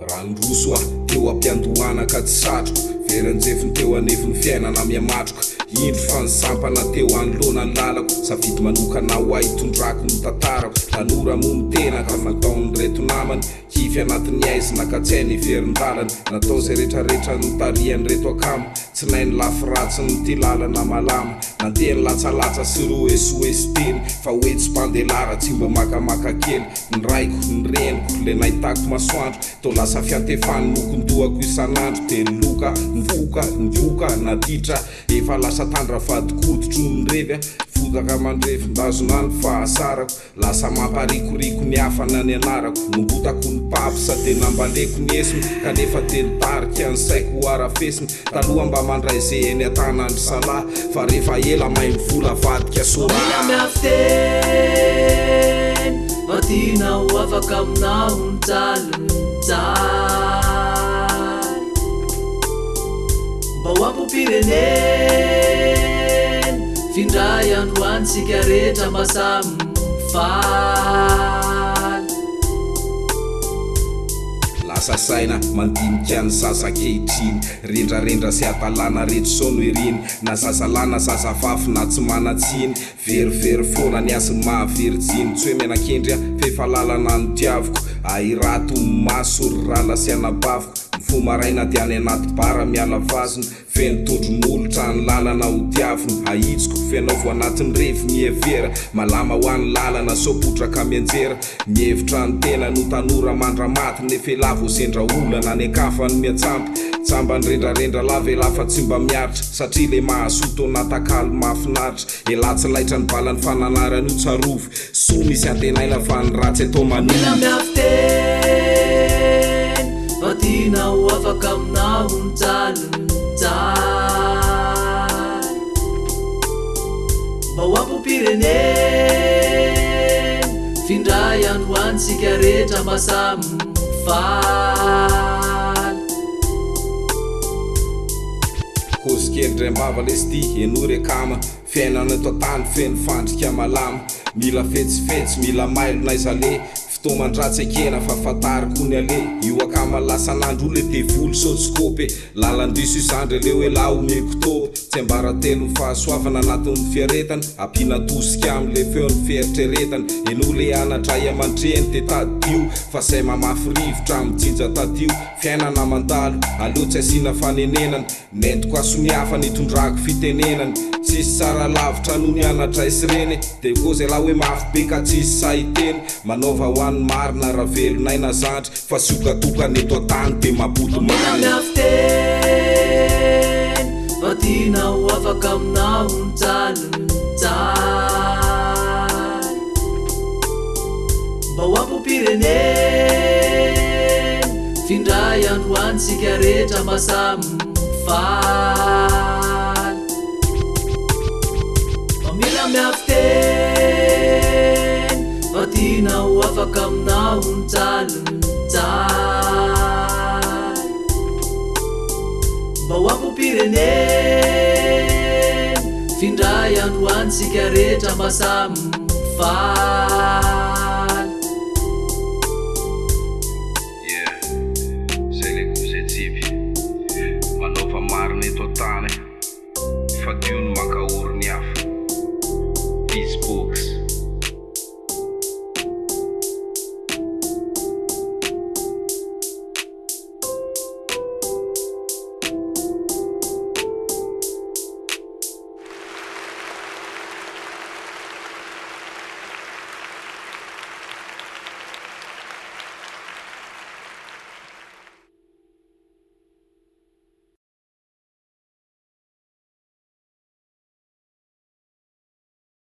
Randroso teo ampiandohana ka tsy satroko veranjefiny teo anefiny fiainana miamatroka indro fansampana teo anoloana ny lalako safidy manokana ho aitondrako ny tantarako tanora mono tena ka nataon'ny reto namany hify anatin'ny aizina ka tsy hainy hiverindralany natao zay rehetrarehetra ny tariany reto akamo tsy nainy lafiratsy ny ty lalana malama nandeha ny latsalatsa sy ro esoesy teny fa hoe tsy mpandelara tsy mba makamaka kely ny raiko ny reniko le nahitako masoandro to lasa fiantefany nokondohako isan'andro teny loka mivoka mivoka naditra efa lasa tandra vadikoditro ny revy fotaka mandrefindazonany fahasarako lasa mamparikoriko ny hafana ny anarako nombotako ny papo sa tena mbaleko ny esiny kanefa teny tarika ny saiko arafesiny taloha mba mandray zay eny atanandro salahy fa rehefa ela mahay mivola vadika Mila miavo tena tinao afaka aminao ny jaly mba ho hambopom-pirenena findray androany sika rehetra mba samy mifaly lasa saina mandinika ny zaza-kehitriny rendrarendra sy atalana rehetra sono iriny na zazalana zazavafy na tsy manatsiny verivery foana ny asiny mahaveritsiny tsy hoe menakendry fefalalana ny diavoko airato maso ry rala sy anabavoko mifo maraina ty any anaty bara miala vazony feno tondromolotra ny lalana ho diavony ahitsoko fianaovo anatin'ny revy mievera malama ho an'ny lalana sopotraka mianjera mihevitra ny tena no tanora mandramaty nefa lavo sendra olana ny akafany miatsampy tsamba ny rendrarendra lava elafa tsy mba miaritra satria le mahasoto natakalo mahafinaritra elatsy laitra ny balany fananarany io tsarovo so misy antenaina fa ny ratsy atao Mila miavo tena tinao afaka aminao ny jaly mba ho hambopom-pirenena findray androany sika rehetra mba samy mifaly kozikely ndray mbava lesty enory akama fiainana eto tany feno fandrika malama mila fetsifetsy mila mailo na izale fotoa mandratsy akena fa fatariko ny ale io akama lasan'andro le devolo sotsikopy lalandiso isandry le hoe la omekotopy tsy ambaratelo ny fahasoavana anatin'ny fiaretana ampinatosika am'le feon'ny fieritreretana eno le anatray aman-dreny te tadio fa zay mamafy rivotra amijinja tadio fiainana mandalo aleo tsy asina fanenenana nentiko asonihafa nitondrako fitenenana tsisy tsara lavitra noho ny anatray sy reny de koa zay la hoe mafy be ka tsisy sahiteny manaova ho an'ny marina raha velonaina zandry fa siokatokany eto an-tany de maboto Mila miavo tena tinao afaka aminao ny jaly mba ho hambopom-pirenena findray androany sika rehetra mba samy mifaly Mila miavo tena tinao afaka aminao ny jaly mba ho hambopom-pirenena findray androany sika rehetra mba samy mifaly